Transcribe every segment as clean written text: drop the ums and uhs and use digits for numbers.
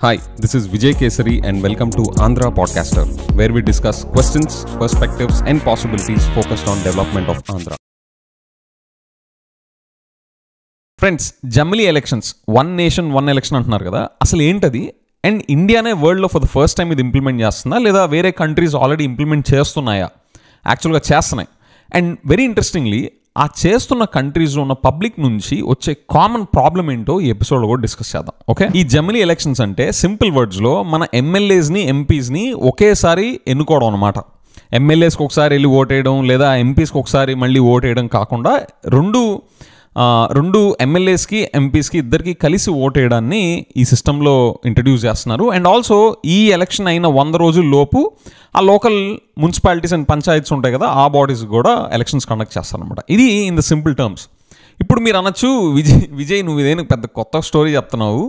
Hi, this is Vijay Kesari and welcome to Andhra Podcaster, where we discuss questions, perspectives and possibilities focused on development of Andhra. Friends, జమిలీ elections, one nation one election అంటున్నారు కదా, అసలు ఏంటది? And ఇండియానే వరల్డ్లో for the first time ఇది implement చేస్తుందా, లేదా వేరే కంట్రీస్ ఆల్రెడీ ఇంప్లిమెంట్ చేస్తున్నాయా? యాక్చువల్గా చేస్తున్నాయి. అండ్ వెరీ ఇంట్రెస్టింగ్లీ, ఆ చేస్తున్న కంట్రీస్లో ఉన్న పబ్లిక్ నుంచి వచ్చే కామన్ ప్రాబ్లం ఏంటో ఈ ఎపిసోడ్లో కూడా డిస్కస్ చేద్దాం. ఓకే, ఈ జమిలీ ఎలక్షన్స్ అంటే సింపుల్ వర్డ్స్లో మన ఎమ్మెల్యేస్ని ఎంపీస్ని ఒకేసారి ఎన్నుకోవడం అనమాట. ఎమ్మెల్యేస్కి ఒకసారి వెళ్ళి ఓటేయడం, లేదా ఎంపీస్కి ఒకసారి మళ్ళీ ఓటేయడం కాకుండా రెండు ఎమ్మెల్యేస్కి ఎంపీస్కి ఇద్దరికి కలిసి ఓటేయడాన్ని ఈ సిస్టంలో ఇంట్రడ్యూస్ చేస్తున్నారు. అండ్ ఆల్సో ఈ ఎలక్షన్ అయిన 100 రోజుల లోపు ఆ లోకల్ మున్సిపాలిటీస్ అండ్ పంచాయత్స్ ఉంటాయి కదా, ఆ బాడీస్ కూడా ఎలక్షన్స్ కండక్ట్ చేస్తారనమాట. ఇది ఇన్ ద సింపుల్ టర్మ్స్. ఇప్పుడు మీరు అనొచ్చు, విజయ్ నువ్వు ఇదేనా పెద్ద కొత్త స్టోరీ చెప్తున్నావు,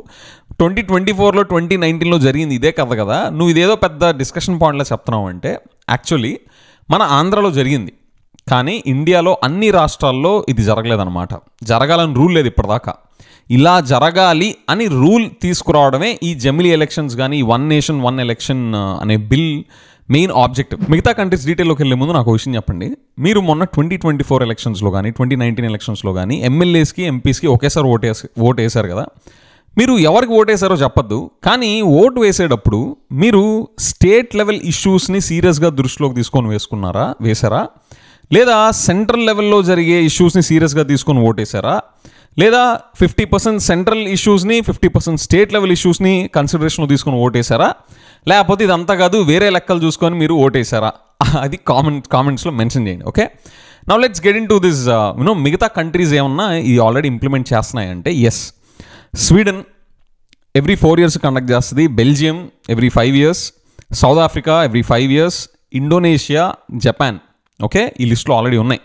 2024లో 2019లో జరిగింది ఇదే కదా, నువ్వు ఇదేదో పెద్ద డిస్కషన్ పాయింట్లో చెప్తున్నావు అంటే, యాక్చువల్లీ మన ఆంధ్రాలో జరిగింది, కానీ ఇండియాలో అన్ని రాష్ట్రాల్లో ఇది జరగలేదన్నమాట. జరగాలని రూల్ లేదు ఇప్పటిదాకా. ఇలా జరగాలి అని రూల్ తీసుకురావడమే ఈ జమిలీ ఎలక్షన్స్ కానీ ఈ వన్ నేషన్ వన్ ఎలక్షన్ అనే బిల్ మెయిన్ ఆబ్జెక్టివ్. మిగతా కంట్రీస్ డీటెయిల్లోకి వెళ్ళే ముందు నాకు విషయం చెప్పండి. మీరు మొన్న 2024 ఎలక్షన్స్లో కానీ 2019 ఎలక్షన్స్లో కానీ ఎమ్మెల్యేస్కి ఎంపీస్కి ఒకేసారి ఓటు వేశారు కదా. మీరు ఎవరికి ఓటేశారో చెప్పొద్దు, కానీ ఓటు వేసేటప్పుడు మీరు స్టేట్ లెవెల్ ఇష్యూస్ని సీరియస్గా దృష్టిలోకి తీసుకొని వేశారా, లేదా సెంట్రల్ లెవెల్లో జరిగే ఇష్యూస్ని సీరియస్గా తీసుకొని ఓటేశారా, లేదా 50% సెంట్రల్ ఇష్యూస్ని 50% స్టేట్ లెవెల్ ఇష్యూస్ని కన్సిడరేషన్లో తీసుకొని ఓటేశారా, లేకపోతే ఇదంతా కాదు వేరే లెక్కలు చూసుకొని మీరు ఓటేశారా? అది కామెంట్స్లో మెన్షన్ చేయండి. Okay, now let's get into this. మిగతా కంట్రీస్ ఏమన్నా ఇది ఆల్రెడీ ఇంప్లిమెంట్ చేస్తున్నాయంటే, yes, Sweden every 4 years conduct చేస్తుంది, Belgium every 5 years, South Africa every 5 years, Indonesia, Japan. Okay, ఈ లిస్ట్లో ఆల్రెడీ ఉన్నాయి.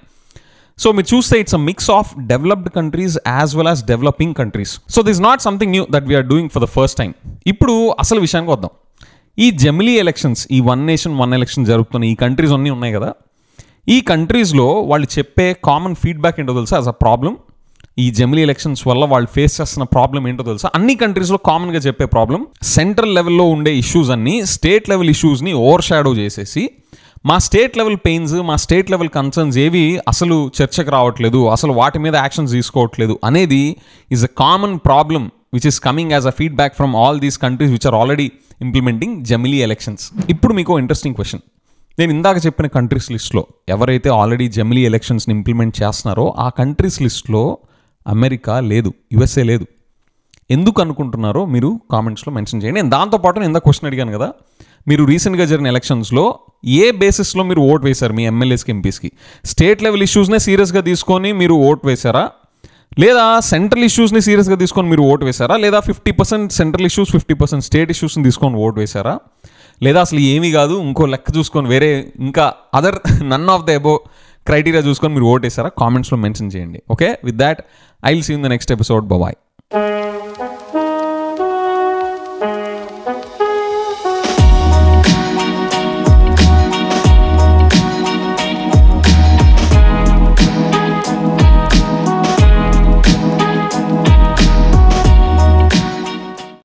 సో మీరు చూస్తే it's a mix of developed countries as well as developing countries. So this not something new that we are doing for the first time. ఇప్పుడు అసలు విషయానికి వద్దాం. ఈ జమిలీ ఎలక్షన్స్, ఈ వన్ నేషన్ వన్ ఎలక్షన్ జరుగుతున్న ఈ కంట్రీస్ అన్నీ ఉన్నాయి కదా, ఈ కంట్రీస్లో వాళ్ళు చెప్పే కామన్ ఫీడ్బ్యాక్ ఏంటో తెలుసా? యాజ్ అ ప్రాబ్లం, ఈ జమిలీ ఎలక్షన్స్ వల్ల వాళ్ళు ఫేస్ చేస్తున్న ప్రాబ్లం ఏంటో తెలుసా? అన్ని కంట్రీస్లో కామన్గా చెప్పే ప్రాబ్లం, సెంట్రల్ లెవెల్లో ఉండే ఇష్యూస్ అన్నీ స్టేట్ లెవెల్ ఇష్యూస్ని ఓవర్ షాడో చేసేసి మా స్టేట్ లెవెల్ పెయిన్స్, మా స్టేట్ లెవెల్ కన్సర్న్స్ ఏవి అసలు చర్చకు రావట్లేదు, అసలు వాటి మీద యాక్షన్స్ తీసుకోవట్లేదు అనేది is a common problem which is coming as a feedback from all these countries which are already implementing జమిలీ ఎలక్షన్స్. ఇప్పుడు మీకు ఇంట్రెస్టింగ్ క్వశ్చన్. నేను ఇందాక చెప్పిన కంట్రీస్ లిస్ట్లో ఎవరైతే ఆల్రెడీ జమిలీ ఎలక్షన్స్ని ఇంప్లిమెంట్ చేస్తున్నారో ఆ కంట్రీస్ లిస్ట్లో అమెరికా లేదు, యుఎస్ఏ లేదు. ఎందుకు అనుకుంటున్నారో మీరు కామెంట్స్లో మెన్షన్ చేయండి. నేను దాంతోపాటు నేను ఇందాక క్వశ్చన్ అడిగాను కదా, మీరు రీసెంట్గా జరిగిన ఎలక్షన్స్లో ఏ బేసిస్లో మీరు ఓట్ వేశారు మీ ఎమ్మెల్యేస్కి ఎంపీస్కి? స్టేట్ లెవెల్ ఇష్యూస్నే సీరియస్గా తీసుకొని మీరు ఓట్ వేశారా, లేదా సెంట్రల్ ఇష్యూస్ని సీరియస్గా తీసుకొని మీరు ఓటు వేశారా, లేదా 50% సెంట్రల్ ఇష్యూస్ 50% స్టేట్ ఇష్యూస్ని తీసుకొని ఓటు వేశారా, లేదా అసలు ఏమీ కాదు ఇంకో లెక్క చూసుకొని వేరే ఇంకా other none of the above criteria చూసుకొని మీరు ఓట్ వేశారా? కామెంట్స్లో మెన్షన్ చేయండి. Okay, with that I will see in the next episode. Bye.